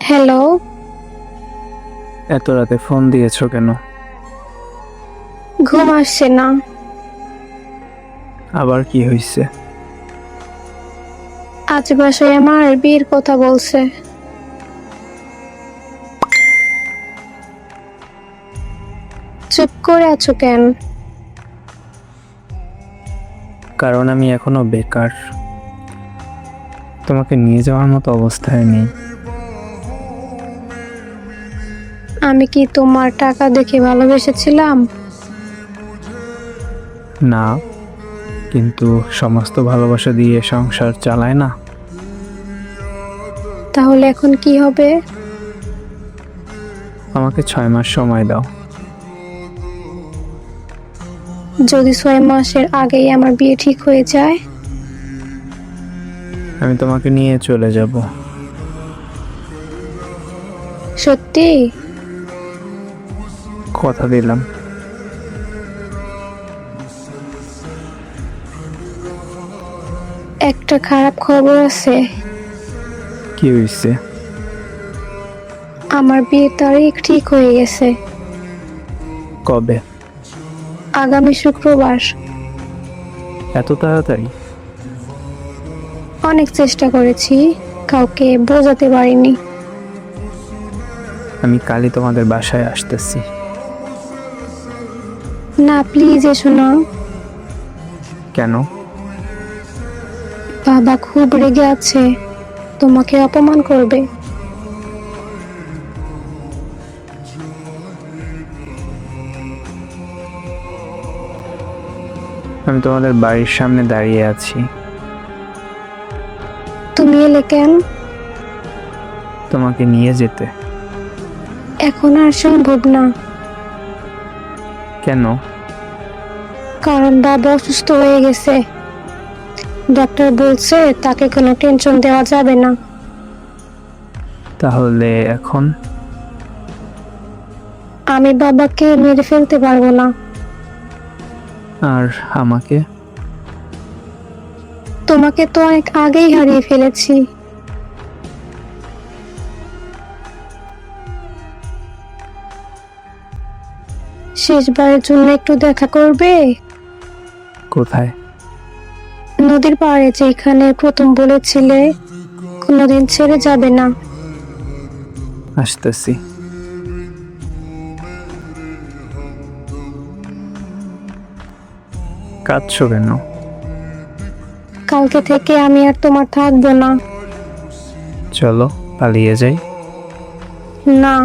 Hello. এত রাতে phone দিয়েছো কেন? ঘুম আসছে না। আবার কি হয়েছে? আজ বাসায় আমার বিয়ের কথা বলছে। চুপ করে আছো কেন? কারণ আমি এখনো বেকার, তোমাকে নিয়ে যাওয়ার মতো অবস্থায় নেই। আমি কি তোমার টাকা দেখে ভালোবেসেছিলাম? না, কিন্তু সমস্ত ভালোবাসা দিয়ে সংসার চালায় না। তাহলে এখন কি হবে? আমাকে 6 মাস সময় দাও। যদি 6 মাসের আগেই আমার বিয়ে ঠিক হয়ে যায়? আমি তোমাকে নিয়ে চলে যাব। সত্যি? কথা দিলাম। একটা খারাপ খবর আছে। কি হয়েছে? আমার বিয়ের তারিখ ঠিক হয়ে গেছে। কবে? আগামী শুক্রবার। এত তাড়াতাড়ি? অনেক চেষ্টা করেছি, কাউকে বোঝাতে পারিনি। আমি কালই তোমাদের বাসায় আসতেছি। না, প্লিজ এসো না। কেন? বাবা খুব রেগে আছে, তোমাকে অপমান করবে। আমি তোমাদের বাড়ির সামনে দাঁড়িয়ে আছি। তুমি এলে কেন? তোমাকে নিয়ে যেতে। এখন আর সম্ভব না। কেন? কারণ বাবা অসুস্থ হয়ে গেছে। ডক্টর বলছে তাকে কোনো টেনশন দেওয়া যাবে না। তাহলে এখন? আমি বাবাকে মেরে ফেলতে পারবো না। আর আমাকে? তোমাকে তো অনেক আগেই হারিয়ে ফেলেছি। শেষবারের জন্য একটু দেখা করবে? কোথায়? নদীর পাড়ে, যেখানে প্রথম বলেছিলে কোনোদিন ছেড়ে যাবে না। আসতেছি। কাঁদছো কেন? কালকে থেকে আমি আর তোমার থাকবো না। চলো পালিয়ে যাই। না।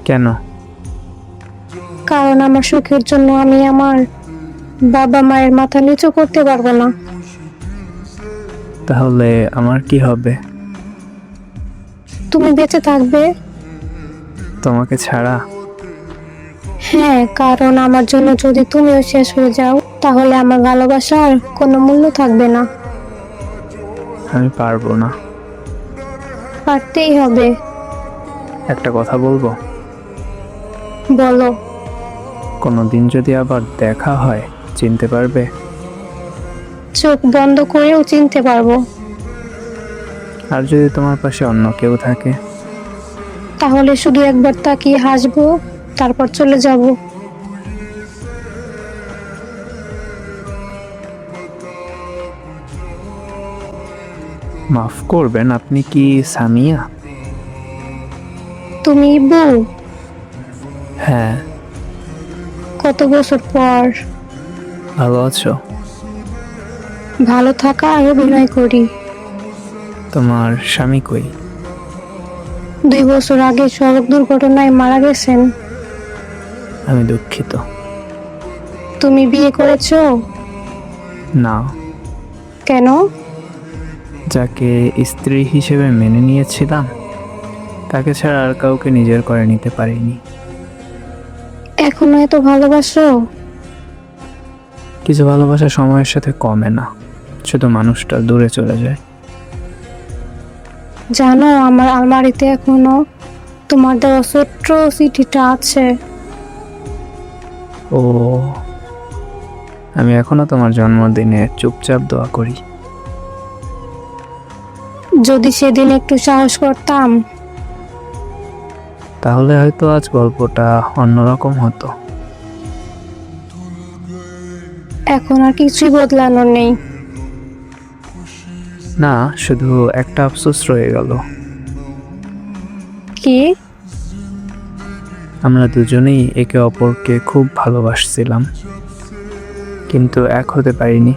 কেন? কারণ আমার সুখের জন্য আমি আমার বাবা মায়ের মাথা নিচু করতে পারবো না। তাহলে আমার কি হবে? তুমি বেঁচে থাকবে। তোমাকে ছাড়া? হ্যাঁ, কারণ আমার জন্য যদি তুমিও শেষ হয়ে যাও, তাহলে আমার ভালোবাসার কোনো মূল্য থাকবে না। আমি পারবো না। পারতেই হবে। একটা কথা বলবো? বলো। কোনোদিন যদি আবার দেখা হয়, চিনতে পারবে? চোখ বন্ধ করেও চিনতে পারবো। আর যদি তোমার পাশে অন্য কেউ থাকে? তাহলে শুধু একবার তাকিয়ে হাসবো, তারপর চলে যাব। মাফ করবেন, আপনি কি সামিয়া? তুমি বউ? হ্যাঁ। কত বছর পর। ভালো আছো? ভালো থাকা আর অভিনয় করি। তোমার স্বামী কই? 2 বছর আগে সড়ক দুর্ঘটনায় মারা গেছেন। আমি দুঃখিত। তুমি বিয়ে করেছো? না। কেন? যাকে স্ত্রী হিসেবে মেনে নিয়েছিলাম, তাকে ছাড়া আর কাউকে নিজের করে নিতে পারিনি। এখনো এত ভালোবাসো? কিছু ভালোবাসা সময়ের সাথে কমে না, শুধু মানুষটা দূরে চলে যায়। জানো, আমার আলমারিতে এখনো তোমার দেওয়া ছোট্ট চিঠিটা আছে। ও, আমি এখনো তোমার জন্মদিনে চুপচাপ দোয়া করি। যদি সেদিন একটু সাহস করতাম, তাহলে হয়তো আজ গল্পটা অন্যরকম হতো। এখন আর কিছুই বদলানোর নেই। না, শুধু একটা আফসোস রয়ে গেল। কি? আমরা দুজনেই একে অপরকে খুব ভালোবাসছিলাম, কিন্তু এক হতে পারিনি।